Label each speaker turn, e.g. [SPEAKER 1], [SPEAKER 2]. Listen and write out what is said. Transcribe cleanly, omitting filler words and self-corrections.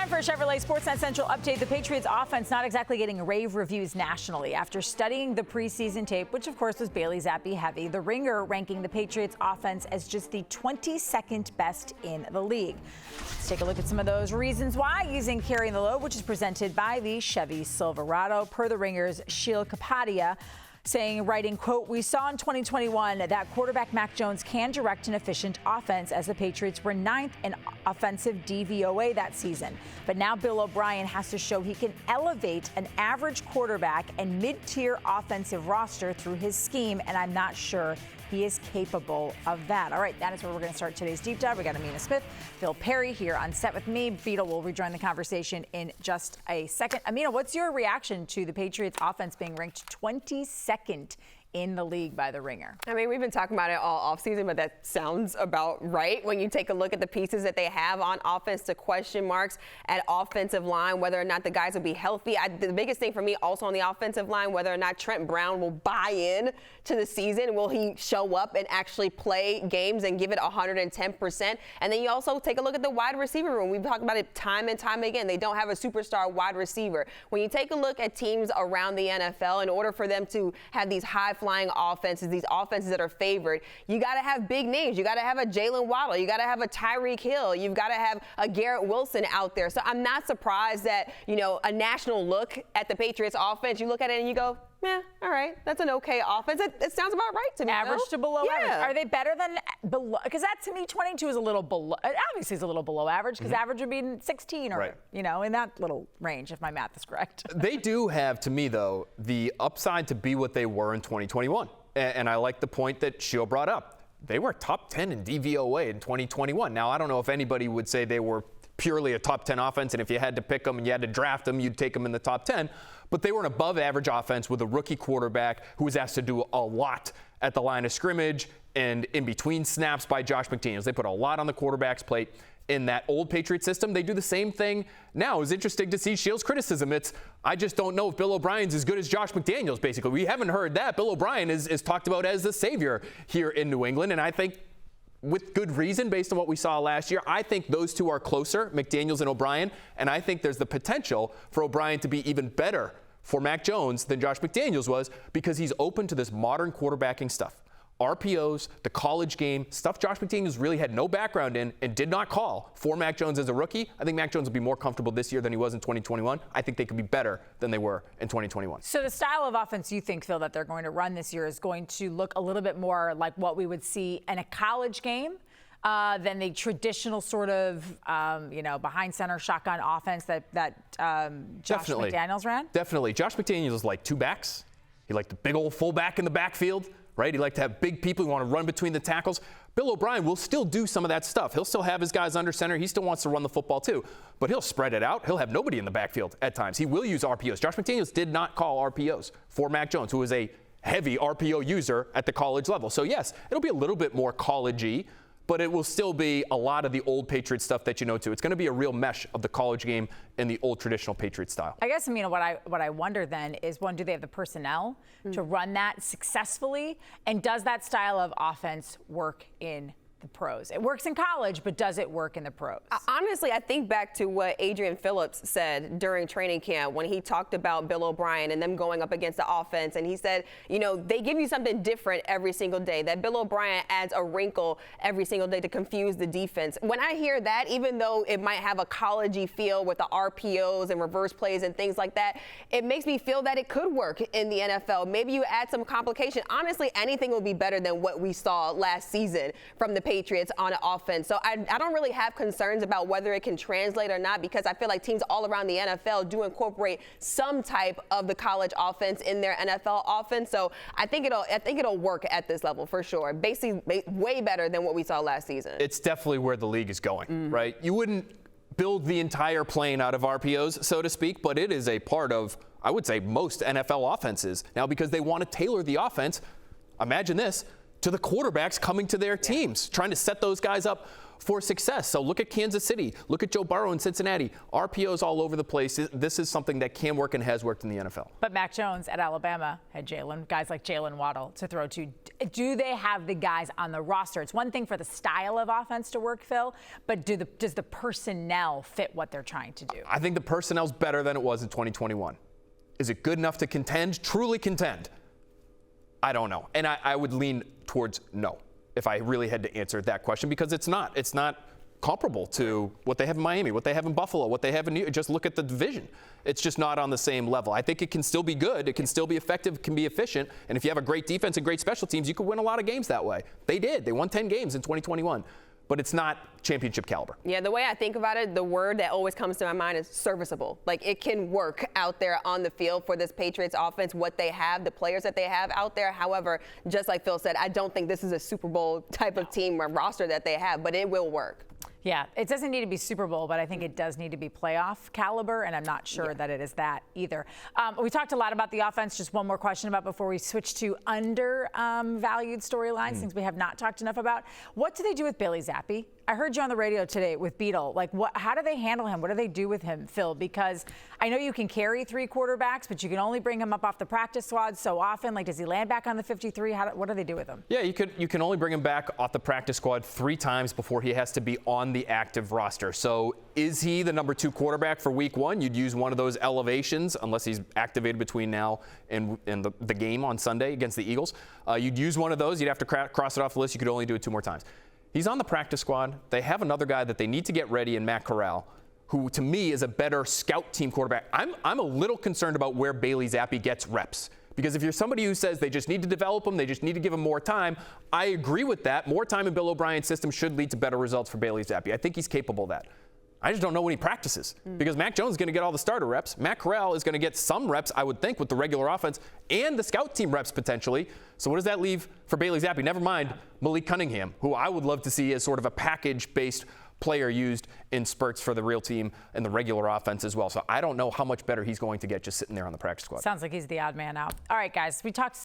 [SPEAKER 1] Time for a Chevrolet Sportsnet Central update. The Patriots offense not exactly getting rave reviews nationally. After studying the preseason tape, which of course was Bailey Zappi heavy, The Ringer ranking the Patriots offense as just the 22nd best in the league. Let's take a look at some of those reasons why using Carrying the Load, which is presented by the Chevy Silverado. Per The Ringer's Sheil Kapadia, writing, quote, "We saw in 2021 that quarterback Mac Jones can direct an efficient offense as the Patriots were 9th in offensive DVOA that season. But now Bill O'Brien has to show he can elevate an average quarterback and mid-tier offensive roster through his scheme, and I'm not sure he is capable of that." All right, that is where we're going to start today's deep dive. We got Amina Smith, Bill Perry here on set with me. Beetle will rejoin the conversation in just a second. Amina, what's your reaction to the Patriots offense being ranked 22nd in the league by The Ringer?
[SPEAKER 2] I mean, we've been talking about it all offseason, but that sounds about right when you take a look at the pieces that they have on offense, the question marks at offensive line, whether or not the guys will be healthy. The biggest thing for me also on the offensive line, whether or not Trent Brown will buy in to the season. Will he show up and actually play games and give it 110%? And then you also take a look at the wide receiver room. We've talked about it time and time again. They don't have a superstar wide receiver. When you take a look at teams around the NFL, in order for them to have these high-flying offenses, these offenses that are favored, you got to have big names. You got to have a Jalen Waddle. You got to have a Tyreek Hill. You've got to have a Garrett Wilson out there. So I'm not surprised that, a national look at the Patriots offense, you look at it and you go, yeah, all right, that's an okay offense. It sounds about right to me.
[SPEAKER 1] Average
[SPEAKER 2] though.
[SPEAKER 1] to below
[SPEAKER 2] Yeah.
[SPEAKER 1] average. Are they better than below? Because that, to me, 22 is a little below. Obviously, is a little below average because average would be 16 or, in that little range, if my math is correct.
[SPEAKER 3] They do have, to me, though, the upside to be what they were in 2021. And I like the point that Sheil brought up. They were top 10 in DVOA in 2021. Now, I don't know if anybody would say they were purely a top 10 offense, and if you had to pick them and you had to draft them, you'd take them in the top 10. But they were an above-average offense with a rookie quarterback who was asked to do a lot at the line of scrimmage and in between snaps by Josh McDaniels. They put a lot on the quarterback's plate. In that old Patriot system, they do the same thing now. It was interesting to see Sheil's criticism. I just don't know if Bill O'Brien's as good as Josh McDaniels, basically. We haven't heard that. Bill O'Brien is talked about as the savior here in New England, and I think with good reason based on what we saw last year. I think those two are closer, McDaniels and O'Brien, and I think there's the potential for O'Brien to be even better for Mac Jones than Josh McDaniels was because he's open to this modern quarterbacking stuff. RPOs, the college game, stuff Josh McDaniels really had no background in and did not call for Mac Jones as a rookie. I think Mac Jones will be more comfortable this year than he was in 2021. I think they could be better than they were in 2021.
[SPEAKER 1] So the style of offense you think, Phil, that they're going to run this year is going to look a little bit more like what we would see in a college game than the traditional sort of, behind center shotgun offense that Josh McDaniels ran?
[SPEAKER 3] Definitely. Josh McDaniels liked two backs. He liked the big old fullback in the backfield. Right? He liked to have big people who want to run between the tackles. Bill O'Brien will still do some of that stuff. He'll still have his guys under center. He still wants to run the football too. But he'll spread it out. He'll have nobody in the backfield at times. He will use RPOs. Josh McDaniels did not call RPOs for Mac Jones, who is a heavy RPO user at the college level. So yes, it'll be a little bit more college-y, but it will still be a lot of the old Patriot stuff that you know too. It's going to be a real mesh of the college game and the old traditional Patriot style.
[SPEAKER 1] I guess, what I wonder then is, one, do they have the personnel to run that successfully? And does that style of offense work in the pros? It works in college, but does it work in the pros?
[SPEAKER 2] Honestly, I think back to what Adrian Phillips said during training camp when he talked about Bill O'Brien and them going up against the offense. And he said, they give you something different every single day, that Bill O'Brien adds a wrinkle every single day to confuse the defense. When I hear that, even though it might have a college-y feel with the RPOs and reverse plays and things like that, it makes me feel that it could work in the NFL. Maybe you add some complication. Honestly, anything will be better than what we saw last season from the Patriots on an offense. So I don't really have concerns about whether it can translate or not, because I feel like teams all around the NFL do incorporate some type of the college offense in their NFL offense. So I think it'll work at this level for sure. Basically, way better than what we saw last season.
[SPEAKER 3] It's definitely where the league is going, right? You wouldn't build the entire plane out of RPOs, so to speak, but it is a part of, I would say, most NFL offenses now, because they want to tailor the offense. Imagine this, to the quarterbacks coming to their teams, trying to set those guys up for success. So look at Kansas City. Look at Joe Burrow in Cincinnati. RPOs all over the place. This is something that can work and has worked in the NFL.
[SPEAKER 1] But Mac Jones at Alabama had guys like Jalen Waddle to throw to. Do they have the guys on the roster? It's one thing for the style of offense to work, Phil, but does the personnel fit what they're trying to do?
[SPEAKER 3] I think the personnel's better than it was in 2021. Is it good enough to contend, truly contend? I don't know. And I would lean towards no if I really had to answer that question, because it's not. It's not comparable to what they have in Miami, what they have in Buffalo, what they have in New York. Just look at the division. It's just not on the same level. I think it can still be good. It can still be effective, can be efficient. And if you have a great defense and great special teams, you could win a lot of games that way. They did. They won 10 games in 2021. But it's not championship caliber.
[SPEAKER 2] Yeah, the way I think about it, the word that always comes to my mind is serviceable. Like, it can work out there on the field for this Patriots offense, what they have, the players that they have out there. However, just like Phil said, I don't think this is a Super Bowl type of team or roster that they have, but it will work.
[SPEAKER 1] Yeah, it doesn't need to be Super Bowl, but I think it does need to be playoff caliber, and I'm not sure that it is that either. We talked a lot about the offense. Just one more question about before we switch to undervalued storylines, things we have not talked enough about. What do they do with Bailey Zappi? I heard you on the radio today with Beetle. Like, how do they handle him? What do they do with him, Phil? Because I know you can carry 3 quarterbacks, but you can only bring him up off the practice squad so often. Like, does he land back on the 53? What do they do with him?
[SPEAKER 3] Yeah, you can only bring him back off the practice squad 3 times before he has to be on the active roster. So is he the number 2 quarterback for week 1? You'd use one of those elevations, unless he's activated between now and the game on Sunday against the Eagles. You'd use one of those. You'd have to cross it off the list. You could only do it 2 more times. He's on the practice squad. They have another guy that they need to get ready in Matt Corral, who to me is a better scout team quarterback. I'm a little concerned about where Bailey Zappi gets reps. Because if you're somebody who says they just need to develop him, they just need to give him more time, I agree with that. More time in Bill O'Brien's system should lead to better results for Bailey Zappi. I think he's capable of that. I just don't know when he practices, because Mac Jones is going to get all the starter reps. Matt Corral is going to get some reps, I would think, with the regular offense and the scout team reps potentially. So what does that leave for Bailey Zappi? Never mind Malik Cunningham, who I would love to see as sort of a package-based player used in spurts for the real team and the regular offense as well. So I don't know how much better he's going to get just sitting there on the practice squad.
[SPEAKER 1] Sounds like he's the odd man out. All right, guys, we talked